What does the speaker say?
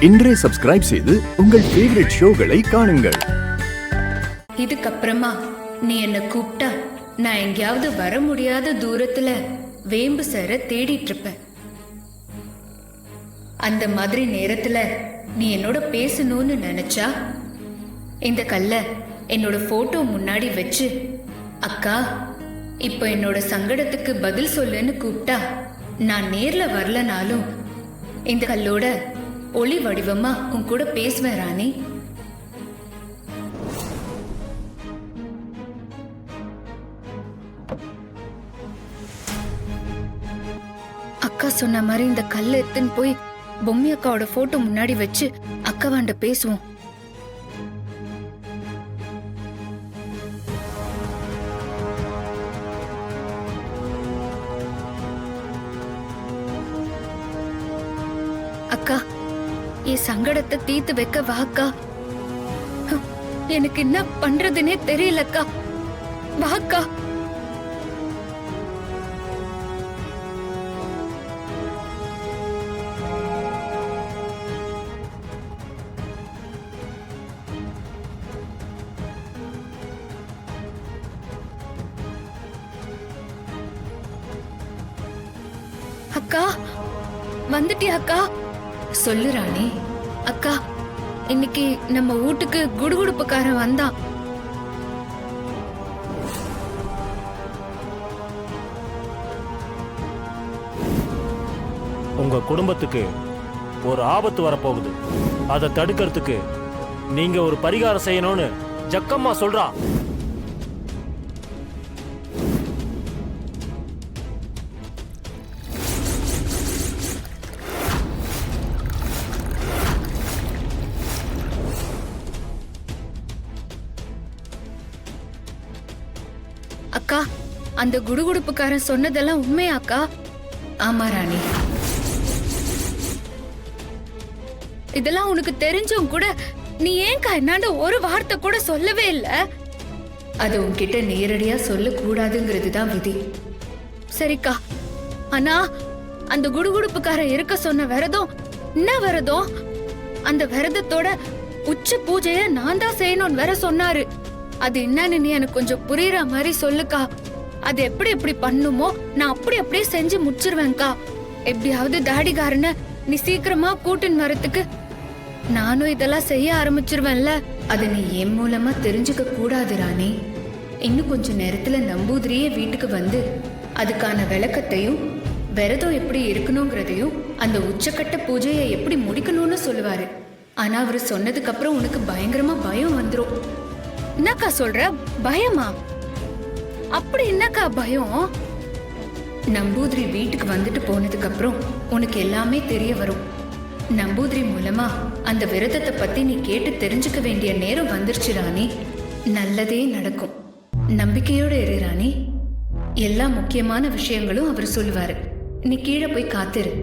இன்றே சப்ஸ்கிரைப் செய்து உங்கள் ஃபேவரட் ஷோகளை காணுங்கள். இதுக்கப்புறமா நீ என்ன கூப்பிட்டா நான் எங்கேயாவது வர முடியாத தூரத்துல வேம்பு சேர தேடிட்டு இருப்பேன். அந்த மாதிரி நேரத்துல நீ என்னோட பேசணும்னு நினைச்சா இந்த கல்ல என்னோட போட்டோ முன்னாடி வச்சு அக்கா இப்ப என்னோட சங்கடத்துக்கு பதில் சொல்லுன்னு கூப்பிட்டா நான் நேர்ல வரலனாலும் இந்த கல்லோட ஒளி வடிவமா உன் கூட பேசுவேன் ராணி. அக்கா சொன்ன மாதிரி இந்த கல்ல எடுத்துன்னு போய் பொம்மி அக்காவோட போட்டோ முன்னாடி வச்சு அக்காவாண்ட பேசுவோம். அக்கா என் சங்கடத்தை தீர்த்து வைக்க வா அக்கா. எனக்கு என்ன பண்றதுன்னே தெரியலக்கா. வா அக்கா. அக்கா வந்துட்டியா அக்கா? சொல்லு ராணி. அக்கா இன்னைக்கு நம்ம வீட்டுக்கு குடுகுடுப்புக்காரன் வந்தான். உங்க குடும்பத்துக்கு ஒரு ஆபத்து வரப்போகுது. அதை தடுக்கிறதுக்கு நீங்க ஒரு பரிகாரம் செய்யணும்னு ஜக்கம்மா சொல்றா. அக்கா அந்த குடுகுடுப்புக்காரன் சொன்னதெல்லாம் உண்மையா அக்கா? ஆமா ராணி. இதெல்லாம் உனக்கு தெரிஞ்சும் கூட நீ ஏன்கா என்னாண்ட ஒரு வார்த்தை கூட சொல்லவே இல்ல? அது உன்கிட்ட நேரடியா சொல்ல கூடாதுங்கிறது தான் விதி. சரிக்கா. ஆனா அந்த குடுகுடுப்புக்காரன் இருக்க சொன்ன விரதம் என்ன விரதம்? அந்த விரதத்தோட உச்ச பூஜைய நான் தான் செய்யணும்னு வேற சொன்னாரு. அது என்னன்னு நீ எனக்கு கொஞ்சம் புரியுற மாதிரி சொல்லுக்கா. அது எப்படி எப்படி பண்ணுமோ நான் அப்படியே செஞ்சு முடிச்சிருவேன்க்கா. எப்படியாவது தாடிகாரன நீ சீக்கிரமா கூட்டின்னு வரத்துக்கு நானும் இதெல்லாம் செய்ய ஆரம்பிச்சிருவேன்ல. அது நீ என் மூலமா தெரிஞ்சுக்க கூடாது ராணி. இன்னும் கொஞ்ச நேரத்துல நம்பூதிரியே வீட்டுக்கு வந்து அதுக்கான விளக்கத்தையும் விரதம் எப்படி இருக்கணுங்கிறதையும் அந்த உச்சக்கட்ட பூஜையை எப்படி முடிக்கணும்னு சொல்லுவாரு. ஆனா அவரு சொன்னதுக்கு அப்புறம் உனக்கு பயங்கரமா பயம் வந்துரும். என்னக்கா சொல்ற? பயமா? அப்படி என்னக்கா பயம்? நம்பூதிரி வீட்டுக்கு வந்துட்டு போனதுக்கு அப்புறம் உனக்கு எல்லாமே தெரிய வரும். நம்பூதிரி மூலமா அந்த விரதத்தை பத்தி நீ கேட்டு தெரிஞ்சுக்க வேண்டிய நேரம் வந்துருச்சு ராணி. நல்லதே நடக்கும். நம்பிக்கையோட இரு ராணி. எல்லா முக்கியமான விஷயங்களும் அவர் சொல்லுவாரு. நீ கீழே போய் காத்திரு.